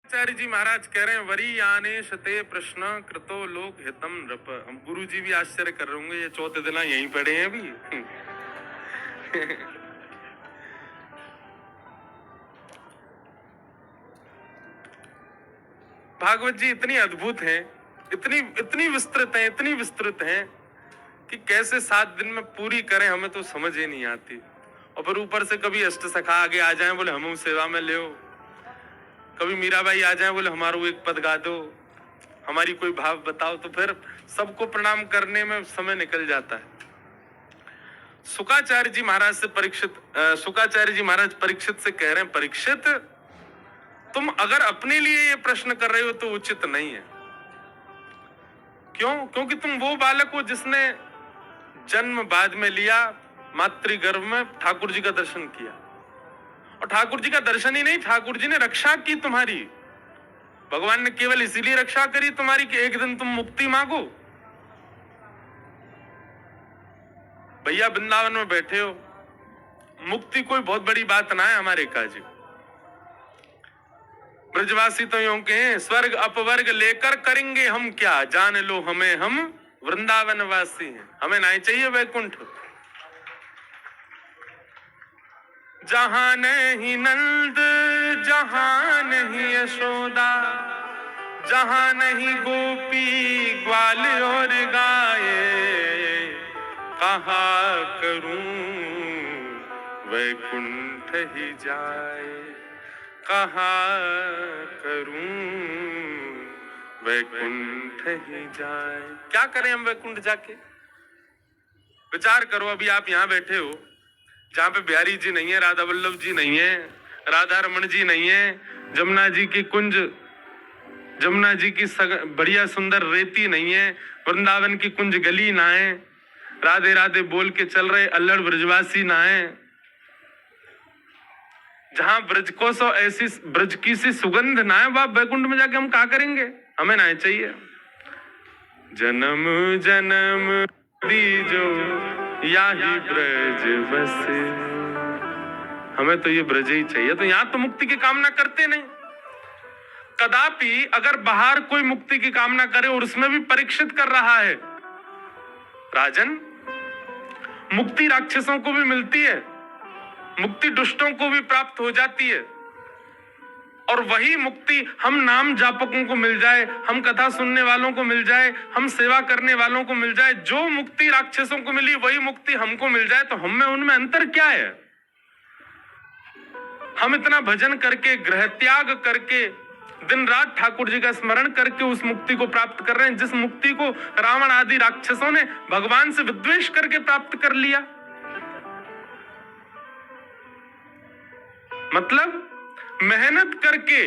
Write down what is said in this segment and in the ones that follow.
आचार्य जी महाराज कह रहे हैं वरी आने शते प्रश्न कृतो लोक हितम नृप। हम गुरु जी भी आश्चर्य कर रहे होंगे, ये चौथे दिन यहीं पड़े हैं अभी। भागवत जी इतनी अद्भुत हैं, इतनी इतनी विस्तृत हैं कि कैसे 7 दिन में पूरी करें हमें तो समझ ही नहीं आती। और फिर ऊपर से कभी अष्ट सखा आगे आ जाए बोले हम सेवा में ले, कभी मीराबाई आ जाए बोले हमारो एक पद गा दो, हमारी कोई भाव बताओ, तो फिर सबको प्रणाम करने में समय निकल जाता है। शुकाचार्य जी महाराज परीक्षित से कह रहे हैं, परीक्षित तुम अगर अपने लिए ये प्रश्न कर रहे हो तो उचित नहीं है। क्यों? क्योंकि तुम वो बालक हो जिसने जन्म बाद में लिया, मातृगर्भ में ठाकुर जी का दर्शन किया, और ठाकुर जी का दर्शन ही नहीं, ठाकुर जी ने रक्षा की तुम्हारी। भगवान ने केवल इसीलिए रक्षा करी तुम्हारी कि एक दिन तुम मुक्ति मांगो। भैया वृंदावन में बैठे हो, मुक्ति कोई बहुत बड़ी बात ना है हमारे काजी। ब्रजवासी तो यूं के स्वर्ग अपवर्ग लेकर करेंगे हम क्या, जान लो हमें हम वृंदावन वासी हैं, हमें नहीं चाहिए वैकुंठ। जहां नहीं नंद जहां नहीं यशोदा, जहां नहीं गोपी ग्वाल और गाये, कहा करूं वैकुंठ ही जाए, कहा करूं वैकुंठ ही जाए। क्या करें हम वैकुंठ जाके? विचार करो, अभी आप यहाँ बैठे हो जहाँ पे बिहारी जी नहीं है, राधा वल्लभ जी नहीं है, राधा रमन जी नहीं है, जमुना जी की कुंज, जमुना जी की बढ़िया सुंदर रेती नहीं है, वृंदावन की कुंज गली ना है, राधे राधे बोल के चल रहे अल्लड़ ब्रजवासी ना है, जहां ब्रज को सो ऐसी ब्रज की सी सुगंध ना है, वह वैकुंठ में जाके हम क्या करेंगे? हमें ना चाहिए। जन्म जन्म दीजो याही ब्रज बसे, हमें तो ये ब्रज ही चाहिए। तो यहां तो मुक्ति की कामना करते नहीं। कदापि अगर बाहर कोई मुक्ति की कामना करे और उसमें भी परीक्षित कर रहा है, राजन मुक्ति राक्षसों को भी मिलती है, मुक्ति दुष्टों को भी प्राप्त हो जाती है, और वही मुक्ति हम नाम जापकों को मिल जाए, हम कथा सुनने वालों को मिल जाए, हम सेवा करने वालों को मिल जाए, जो मुक्ति राक्षसों को मिली वही मुक्ति हमको मिल जाए, तो हम में उनमें अंतर क्या है? हम इतना भजन करके, ग्रह त्याग करके, दिन रात ठाकुर जी का स्मरण करके उस मुक्ति को प्राप्त कर रहे हैं, जिस मुक्ति को रावण आदि राक्षसों ने भगवान से विद्वेष करके प्राप्त कर लिया। मतलब मेहनत करके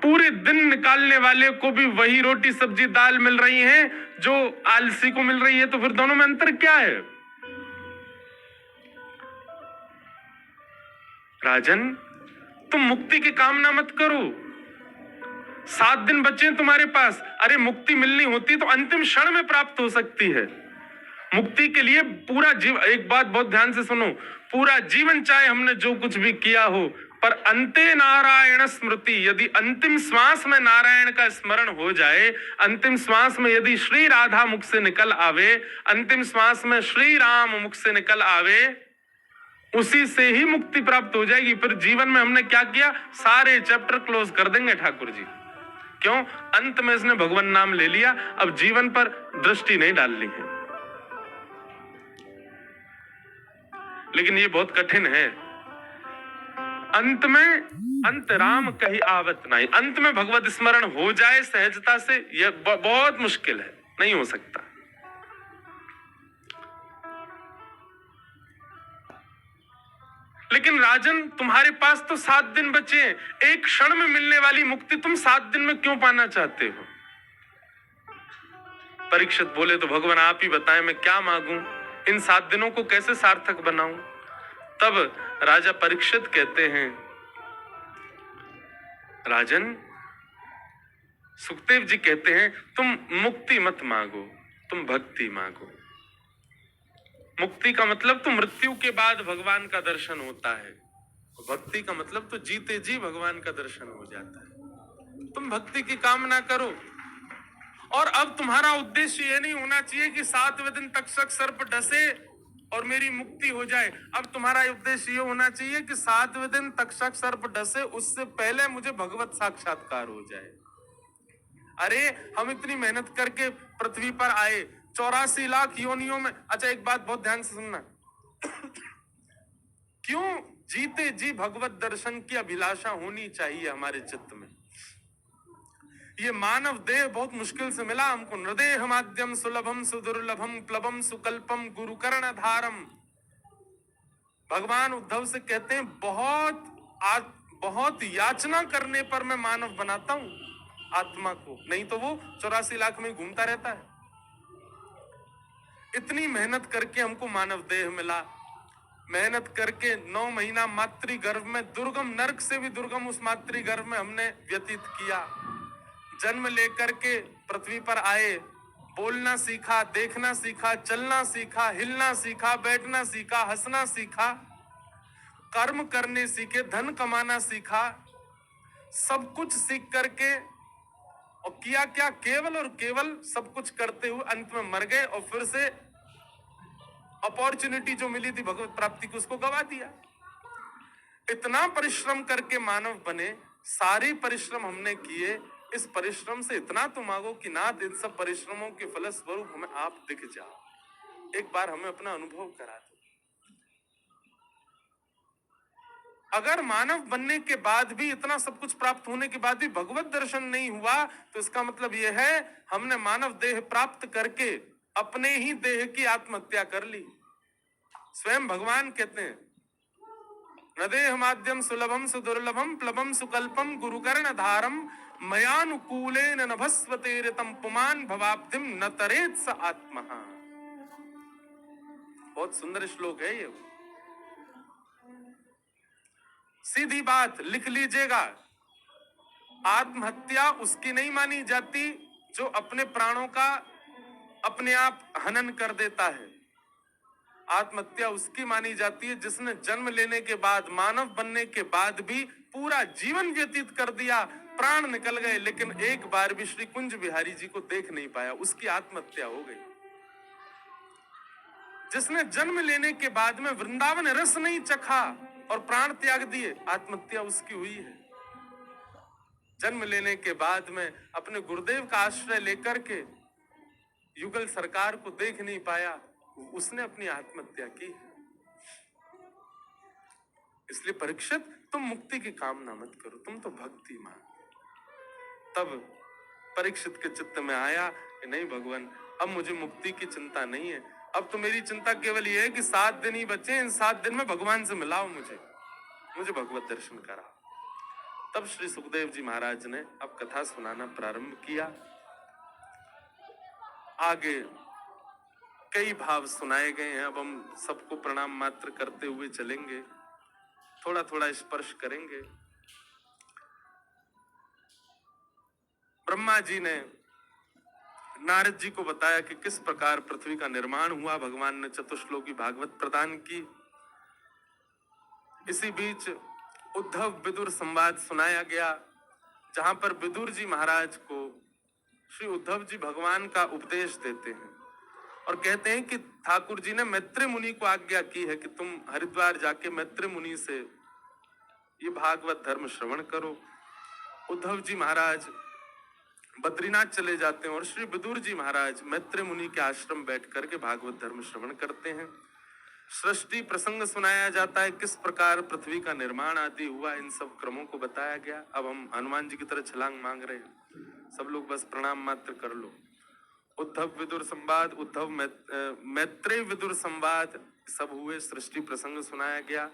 पूरे दिन निकालने वाले को भी वही रोटी सब्जी दाल मिल रही है जो आलसी को मिल रही है, तो फिर दोनों में अंतर क्या है? राजन तुम मुक्ति की कामना मत करो। 7 दिन बचे तुम्हारे पास, अरे मुक्ति मिलनी होती तो अंतिम क्षण में प्राप्त हो सकती है। मुक्ति के लिए पूरा जीवन, एक बात बहुत ध्यान से सुनो, पूरा जीवन चाहे हमने जो कुछ भी किया हो, पर अंते नारायण स्मृति, यदि अंतिम श्वास में नारायण का स्मरण हो जाए, अंतिम श्वास में यदि श्री राधा मुख से निकल आवे, अंतिम श्वास में श्री राम मुख से निकल आवे, उसी से ही मुक्ति प्राप्त हो जाएगी। फिर जीवन में हमने क्या किया? सारे चैप्टर क्लोज कर देंगे ठाकुर जी। क्यों? अंत में इसने भगवान नाम ले लिया, अब जीवन पर दृष्टि नहीं डालनी है। लेकिन ये बहुत कठिन है। अंत में अंत राम कहीं आवत नहीं, अंत में भगवत स्मरण हो जाए सहजता से, यह बहुत मुश्किल है, नहीं हो सकता। लेकिन राजन तुम्हारे पास तो 7 दिन बचे हैं, एक क्षण में मिलने वाली मुक्ति तुम 7 दिन में क्यों पाना चाहते हो? परीक्षित बोले तो भगवान आप ही बताएं मैं क्या मांगूं, इन 7 दिनों को कैसे सार्थक बनाऊं? तब राजा परीक्षित कहते हैं, राजन सुखदेव जी कहते हैं तुम मुक्ति मत मांगो, तुम भक्ति मांगो। मुक्ति का मतलब तो मृत्यु के बाद भगवान का दर्शन होता है, भक्ति का मतलब तो जीते जी भगवान का दर्शन हो जाता है। तुम भक्ति की कामना करो, और अब तुम्हारा उद्देश्य ये नहीं होना चाहिए कि 7वें दिन तक्षक सर्प डसे और मेरी मुक्ति हो जाए। अब तुम्हारा उद्देश्य ये होना चाहिए कि 7वें दिन तक्षक सर्प डसे उससे पहले मुझे भगवत साक्षात्कार हो जाए। अरे हम इतनी मेहनत करके पृथ्वी पर आए, 84 लाख योनियों में। अच्छा, एक बात बहुत ध्यान से सुनना। क्यों जीते जी भगवत दर्शन की अभिलाषा होनी चाहिए हमारे चित्त में? ये मानव देह बहुत मुश्किल से मिला हमको। नृदेह माध्यम सुलभम सुदुर्लभम प्लवम सुकल्पम गुरुकर्ण धारम। भगवान उद्धव से कहते हैं बहुत याचना करने पर मैं मानव बनाता हूं आत्मा को, नहीं तो वो 84 लाख में घूमता रहता है। इतनी मेहनत करके हमको मानव देह मिला, मेहनत करके 9 महीना मातृगर्भ में, दुर्गम नरक से भी दुर्गम उस मातृगर्भ में हमने व्यतीत किया। जन्म लेकर के पृथ्वी पर आए, बोलना सीखा, देखना सीखा, चलना सीखा, हिलना सीखा, बैठना सीखा, हंसना सीखा, कर्म करने सीखे, धन कमाना सीखा, सब कुछ सीख करके और किया क्या? केवल और केवल सब कुछ करते हुए अंत में मर गए और फिर से अपॉर्चुनिटी जो मिली थी भगवत प्राप्ति की उसको गवा दिया। इतना परिश्रम करके मानव बने, सारे परिश्रम हमने किए, इस परिश्रम से इतना तो मांगो कि नाथ इन सब परिश्रमों के फलस्वरूप हमें आप दिख जाओ, एक बार हमें अपना अनुभव करा दो। अगर मानव बनने के बाद भी, इतना सब कुछ प्राप्त होने के बाद भी भगवत दर्शन नहीं हुआ, तो इसका मतलब यह है हमने मानव देह प्राप्त करके अपने ही देह की आत्महत्या कर ली। स्वयं भगवान कहते हैं, नदेह माध्यम सुलभम सुदुर्लभम प्लवम सुकल्पम गुरुकर्ण धारम मयानुकूलेन नभस्वते ऋतम पुमान भवाब्धिम न तरेत स आत्मः। बहुत सुंदर श्लोक है ये। सीधी बात लिख लीजिएगा, आत्महत्या उसकी नहीं मानी जाती जो अपने प्राणों का अपने आप हनन कर देता है। आत्महत्या उसकी मानी जाती है जिसने जन्म लेने के बाद, मानव बनने के बाद भी पूरा जीवन व्यतीत कर दिया, प्राण निकल गए, लेकिन एक बार भी श्री कुंज बिहारी जी को देख नहीं पाया, उसकी आत्महत्या हो गई। जिसने जन्म लेने के बाद में वृंदावन रस नहीं चखा और प्राण त्याग दिए, आत्महत्या उसकी हुई है। जन्म लेने के बाद में अपने गुरुदेव का आश्रय लेकर के युगल सरकार को देख नहीं पाया, उसने अपनी आत्महत्या की। इसलिए परीक्षित, तुम मुक्ति की कामना मत करो, तुम तो भक्ति मांगो। तब परीक्षित के चित्त में आया कि नहीं भगवान, अब मुझे मुक्ति की चिंता नहीं है, अब तो मेरी चिंता केवल ये है कि 7 दिन ही बचे, इन 7 दिन में भगवान से मिलाओ, मुझे भगवत दर्शन कराओ। तब श्री सुखदेव जी महाराज ने अब कथा सुनाना प्रारंभ किया। आगे कई भाव सुनाए गए हैं, अब हम सबको प्रणाम मात्र करते हुए चलेंगे, थोड़ा थोड़ा स्पर्श करेंगे। ब्रह्मा जी ने नारद जी को बताया कि किस प्रकार पृथ्वी का निर्माण हुआ, भगवान ने चतुश्लोकी भागवत प्रदान की। इसी बीच उद्धव विदुर संवाद सुनाया गया, जहां पर विदुर जी महाराज को श्री उद्धव जी भगवान का उपदेश देते हैं और कहते हैं कि ठाकुर जी ने मैत्री मुनि को आज्ञा की है कि तुम हरिद्वार जाके मैत्री मुनि से ये भागवत धर्म श्रवण करो। उद्धव जी महाराज बद्रीनाथ चले जाते हैं और श्री विदुर जी महाराज मैत्री मुनि के आश्रम बैठ करके भागवत धर्म श्रवण करते हैं। सृष्टि प्रसंग सुनाया जाता है, किस प्रकार पृथ्वी का निर्माण आदि हुआ, इन सब क्रमों को बताया गया। अब हम हनुमान जी की तरह छलांग मांग रहे हैं, सब लोग बस प्रणाम मात्र कर लो। उद्धव विदुर संवाद, उद्धव मैत्रेय विदुर संवाद सब हुए, सृष्टि प्रसंग सुनाया गया।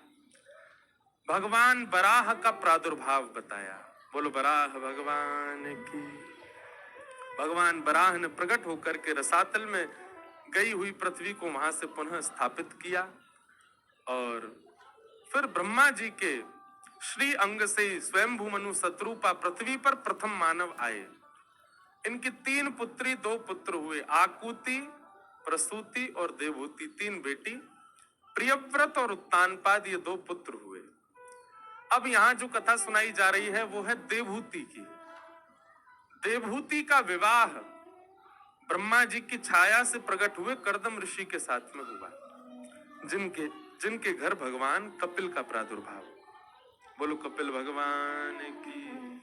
भगवान बराह का प्रादुर्भाव बताया, बोलो बराह भगवान की। भगवान बराह ने प्रकट होकर के रसातल में गई हुई पृथ्वी को वहां से पुनः स्थापित किया और फिर ब्रह्मा जी के श्री अंग से स्वयंभू मनु सतरूपा पृथ्वी पर प्रथम मानव आए। इनकी 3 पुत्री 2 पुत्र हुए, आकुति, प्रसूति और देवहूति, 3 बेटी। प्रियव्रत और उत्तानपाद ये 2 पुत्र हुए। अब यहाँ जो कथा सुनाई जा रही है वो है देवहूति की। देवहूति का विवाह ब्रह्मा जी की छाया से प्रकट हुए कर्दम ऋषि के साथ में हुआ, जिनके घर भगवान कपिल का प्रादुर्भाव। बोलो कपिल भगवान की।